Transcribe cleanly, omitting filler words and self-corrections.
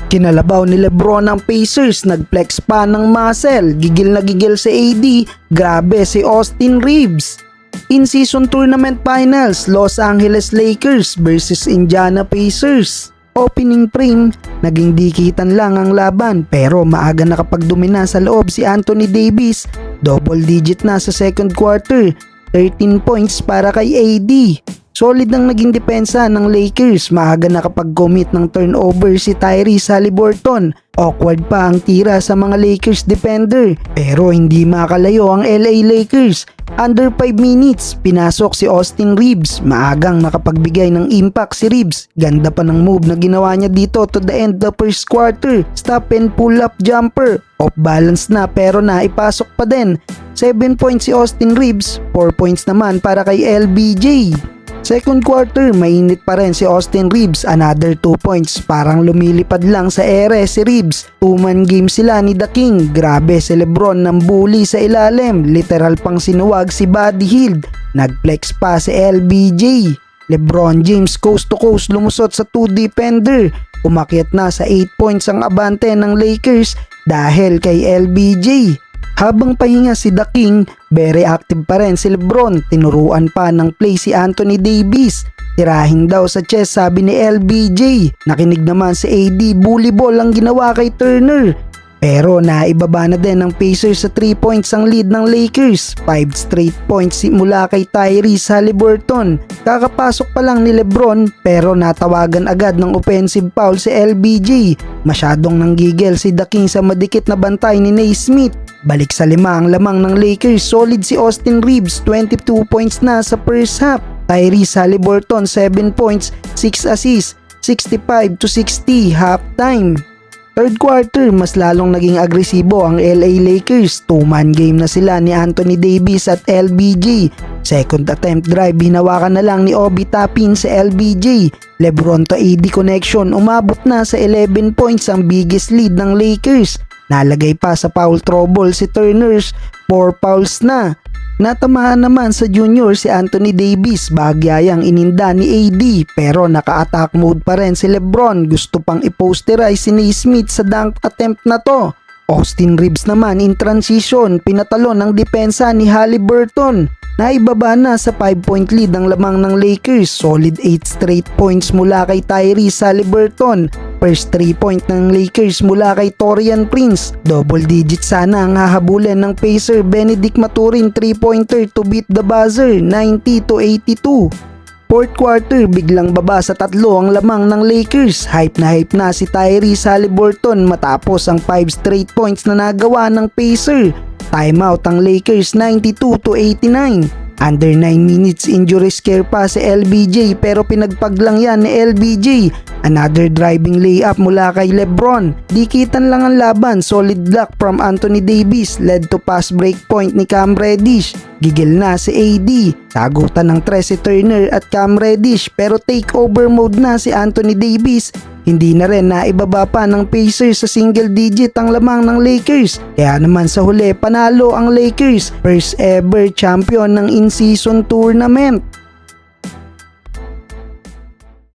Kinalabaw ni Lebron ang Pacers, nagflex pa ng muscle, gigil na gigil si AD, grabe si Austin Reeves. In-season tournament finals, Los Angeles Lakers versus Indiana Pacers. Opening frame, naging dikitan lang ang laban pero maaga nakapagdomina sa loob si Anthony Davis, double digit na sa second quarter, 13 points para kay AD. Solid ang naging depensa ng Lakers, maaga nakapag-commit ng turnover si Tyrese Haliburton. Awkward pa ang tira sa mga Lakers defender pero hindi makalayo ang LA Lakers. Under 5 minutes, pinasok si Austin Reeves. Maagang nakapagbigay ng impact si Reeves. Ganda pa ng move na ginawa niya dito to the end of first quarter. Stop and pull up jumper. Off balance na pero naipasok pa din. 7 points si Austin Reeves, 4 points naman para kay LBJ. Second quarter, mainit pa rin si Austin Reeves, another 2 points, parang lumilipad lang sa ere si Reeves. 2-man game sila ni The King, grabe si Lebron ng bully sa ilalim, literal pang sinuwag si Buddy Hield, nagflex pa si LBJ. Lebron James coast to coast lumusot sa 2 defender, umakyat na sa 8 points ang abante ng Lakers dahil kay LBJ. Habang pahinga si The King, very active pa rin si Lebron, tinuruan pa ng play si Anthony Davis. Tirahin daw sa chest sabi ni LBJ, nakinig naman si AD, bully ball ang ginawa kay Turner. Pero naibaba na din ng Pacers sa 3 points ang lead ng Lakers, 5 straight points mula kay Tyrese Haliburton. Kakapasok pa lang ni Lebron pero natawagan agad ng offensive foul si LBJ. Masyadong nanggigil si The King sa madikit na bantay ni Naismith. Balik sa 5 ang lamang ng Lakers, solid si Austin Reeves, 22 points na sa first half. Tyrese Haliburton 7 points, 6 assists, 65-60 halftime. Third quarter, mas lalong naging agresibo ang LA Lakers. 2-man game na sila ni Anthony Davis at LBJ. Second attempt drive, hinawakan na lang ni Obi Toppin sa LBJ. Lebron to AD connection, umabot na sa 11 points ang biggest lead ng Lakers. Nalagay pa sa foul trouble si Turner, 4 fouls na. Natamaan naman sa junior si Anthony Davis, bahagyayang ininda ni AD pero naka-attack mode pa rin si Lebron, gusto pang i-posterize si Naismith sa dunk attempt na to. Austin Reeves naman in transition, pinatalon ang depensa ni Haliburton. Naibaba na sa 5-point lead ang lamang ng Lakers, solid 8 straight points mula kay Tyrese Haliburton. First 3-point ng Lakers mula kay Taurean Prince. Double digit sana ang hahabulin ng Pacer Benedict Mathurin 3-pointer to beat the buzzer, 90-82. Fourth quarter, biglang baba sa 3 ang lamang ng Lakers. Hype na si Tyrese Haliburton matapos ang 5 straight points na nagawa ng Pacer. Timeout ang Lakers 92-89. Under 9 minutes injury scare pa si LBJ pero pinagpaglang yan ni LBJ. Another driving layup mula kay Lebron. Dikitan lang ang laban, solid block from Anthony Davis led to pass break point ni Cam Reddish. Gigil na si AD. Sagutan ng tres si Turner at Cam Reddish pero takeover mode na si Anthony Davis. Hindi na rin naibaba pa ng Pacers sa single digit ang lamang ng Lakers. Kaya naman sa huli panalo ang Lakers, first ever champion ng in-season tournament.